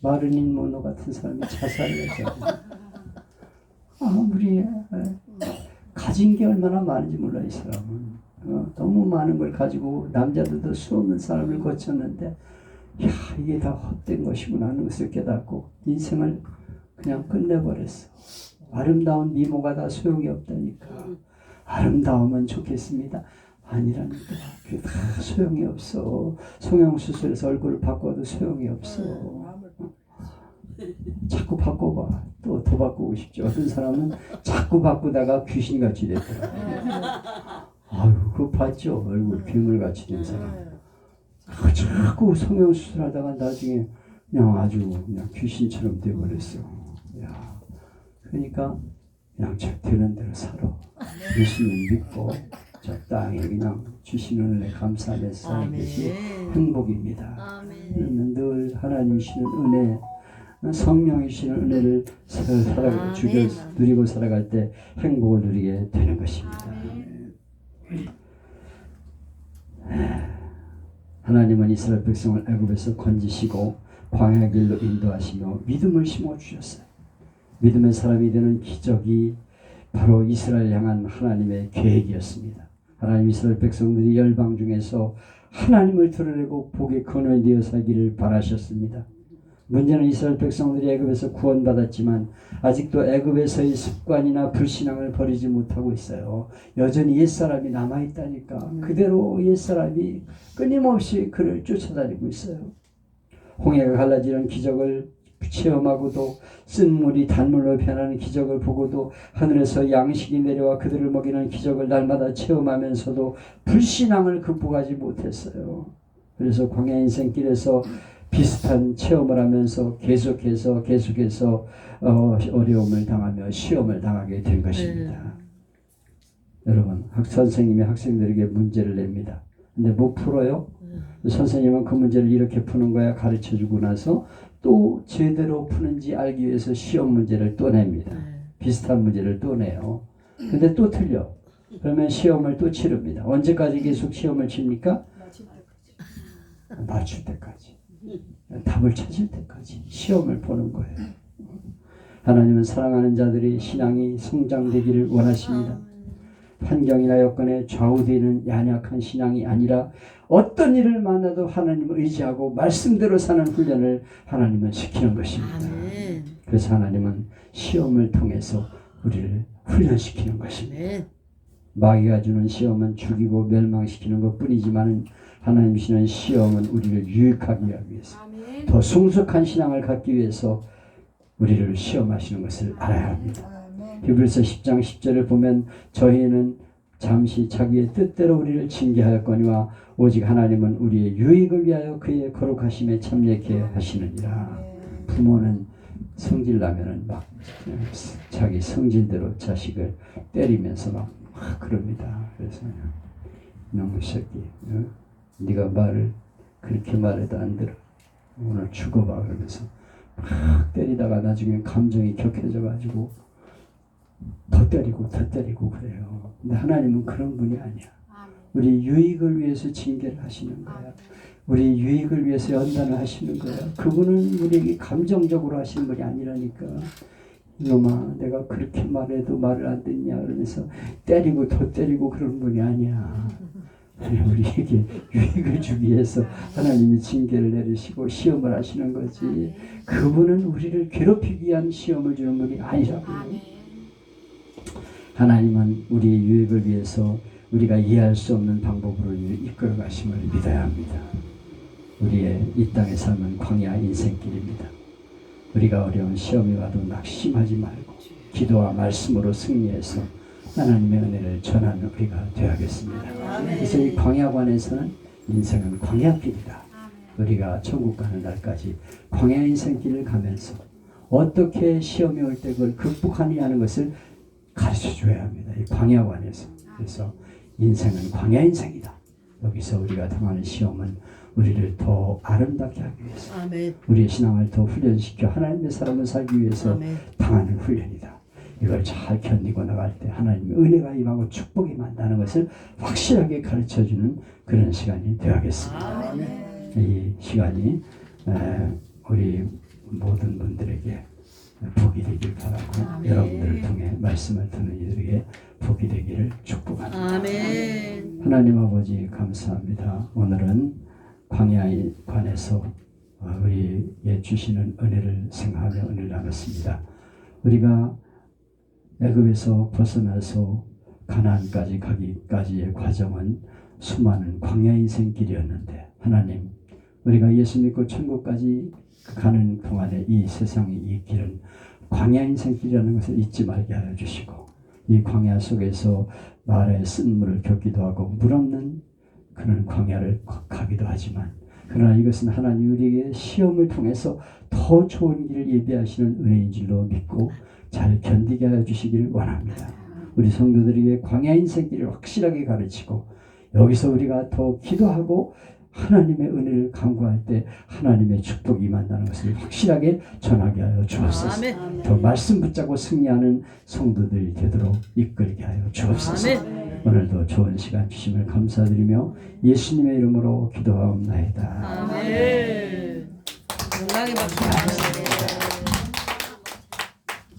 A: 마르닌 모노 같은 사람이 자살을 하잖아요. 아무리 가진 게 얼마나 많은지 몰라 이 사람은. 너무 많은 걸 가지고 남자들도 수없는 사람을 거쳤는데 야 이게 다 헛된 것이구나 하는 것을 깨닫고 인생을 그냥 끝내버렸어. 아름다운 미모가 다 소용이 없다니까. 아름다우면 좋겠습니다. 아니라니까. 그게 다 소용이 없어. 성형수술에서 얼굴을 바꿔도 소용이 없어. 자꾸 바꿔봐. 또 바꾸고 싶죠. 어떤 사람은 자꾸 바꾸다가 귀신같이 됐더라고요. 아유, 그거 봤죠? 얼굴 괴물같이 된 사람. 자꾸 성형수술하다가 나중에 그냥 아주 그냥 귀신처럼 돼버렸어. 야, 그러니까 그냥 되는 대로 살아. 예수님 믿고 적당히 그냥 주시는 은혜 감사하면서 사는 것이 행복입니다. 그러면 늘 하나님 주시는 은혜, 성령이 주시는 은혜를 누리고 살아갈 때 행복을 누리게 되는 것입니다. 하나님은 이스라엘 백성을 애굽에서 건지시고 광야 길로 인도하시며 믿음을 심어주셨어요. 믿음의 사람이 되는 기적이 바로 이스라엘 향한 하나님의 계획이었습니다. 하나님 이스라엘 백성들이 열방 중에서 하나님을 드러내고 복의 근원이 되어 살기를 바라셨습니다. 문제는 이스라엘 백성들이 애굽에서 구원받았지만 아직도 애굽에서의 습관이나 불신앙을 버리지 못하고 있어요. 여전히 옛사람이 남아있다니까. 그대로 옛사람이 끊임없이 그를 쫓아다니고 있어요. 홍해가 갈라지는 기적을 체험하고도 쓴 물이 단물로 변하는 기적을 보고도 하늘에서 양식이 내려와 그들을 먹이는 기적을 날마다 체험하면서도 불신앙을 극복하지 못했어요. 그래서 광야 인생길에서 비슷한 체험을 하면서 계속해서 어려움을 당하며 시험을 당하게 된 것입니다. 여러분, 선생님이 학생들에게 문제를 냅니다. 근데 못 풀어요? 선생님은 그 문제를 이렇게 푸는 거야 가르쳐주고 나서 또 제대로 푸는지 알기 위해서 시험 문제를 또 냅니다. 비슷한 문제를 또 내요. 근데 또 틀려. 그러면 시험을 또 치릅니다. 언제까지 계속 시험을 칩니까? 맞출 때까지. 답을 찾을 때까지 시험을 보는 거예요. 하나님은 사랑하는 자들이 신앙이 성장되기를 원하십니다. 환경이나 여건에 좌우되는 연약한 신앙이 아니라 어떤 일을 만나도 하나님을 의지하고 말씀대로 사는 훈련을 하나님은 시키는 것입니다. 그래서 하나님은 시험을 통해서 우리를 훈련시키는 것입니다. 마귀가 주는 시험은 죽이고 멸망시키는 것뿐이지만 하나님 주시는 시험은 우리를 유익하게 하기 위해서 더 성숙한 신앙을 갖기 위해서 우리를 시험하시는 것을 알아야 합니다. 히브리서 10장 10절을 보면 저희는 잠시 자기의 뜻대로 우리를 징계하였거니와 오직 하나님은 우리의 유익을 위하여 그의 거룩하심에 참여케 하시느니라. 부모는 성질나면은 막 자기 성질대로 자식을 때리면서 막 그럽니다. 그래서 너무 새끼, 네가 말을 그렇게 말해도 안 들어. 오늘 죽어봐 그러면서 막 때리다가 나중에 감정이 격해져 가지고 더 때리고 그래요. 근데 하나님은 그런 분이 아니야. 우리 유익을 위해서 징계를 하시는 거야. 우리 유익을 위해서 연단을 하시는 거야. 그분은 우리에게 감정적으로 하시는 분이 아니라니까. 이놈아 내가 그렇게 말해도 말을 안 듣냐 그러면서 때리고 더 때리고 그런 분이 아니야. 우리에게 유익을 주기 위해서 하나님이 징계를 내리시고 시험을 하시는 거지. 그분은 우리를 괴롭히기 위한 시험을 주는 분이 아니라고요. 하나님은 우리의 유익을 위해서 우리가 이해할 수 없는 방법으로 이끌어 가심을 믿어야 합니다. 우리의 이 땅의 삶은 광야 인생길입니다. 우리가 어려운 시험이 와도 낙심하지 말고 기도와 말씀으로 승리해서 하나님의 은혜를 전하는 우리가 되어야겠습니다. 그래서 이 광야관에서는 인생은 광야길이다. 우리가 천국 가는 날까지 광야 인생길을 가면서 어떻게 시험이 올 때 그걸 극복하느냐 하는 것을 가르쳐 줘야 합니다. 이 광야관에서. 그래서 인생은 광야 인생이다. 여기서 우리가 당하는 시험은 우리를 더 아름답게 하기 위해서 우리의 신앙을 더 훈련시켜 하나님의 사람을 살기 위해서 당하는 훈련이다. 이걸 잘 견디고 나갈 때 하나님의 은혜가 임하고 축복이 만나는 것을 확실하게 가르쳐주는 그런 시간이 되어야겠습니다. 이 시간이 우리 모든 분들에게 복이 되길 바라고 여러분들을 통해 말씀을 듣는 이들에게 복이 되기를 축복합니다.
B: 아멘.
A: 하나님 아버지 감사합니다. 오늘은 광야에 관해서 우리에게 주시는 은혜를 생각하며 은혜를 나눴습니다. 우리가 애굽에서 벗어나서 가나안까지 가기까지의 과정은 수많은 광야 인생길이었는데 하나님 우리가 예수 믿고 천국까지 가는 동안에 이 세상의 이 길은 광야 인생길이라는 것을 잊지 말게 하여 주시고 이 광야 속에서 마라의 쓴물을 겪기도 하고 물 없는 그런 광야를 가기도 하지만 그러나 이것은 하나님 우리에게 시험을 통해서 더 좋은 길을 예비하시는 은혜인 줄로 믿고 잘 견디게 하여 주시기를 원합니다. 우리 성도들에게 광야 인생길을 확실하게 가르치고 여기서 우리가 더 기도하고 하나님의 은혜를 간구할 때 하나님의 축복이 임한다는 것을 확실하게 전하게 하여 주옵소서.
B: 아멘.
A: 더 말씀 붙잡고 승리하는 성도들이 되도록 이끌게 하여 주옵소서.
B: 아멘.
A: 오늘도 좋은 시간 주심을 감사드리며 예수님의 이름으로 기도하옵나이다.
B: 아멘. 건강히 박수.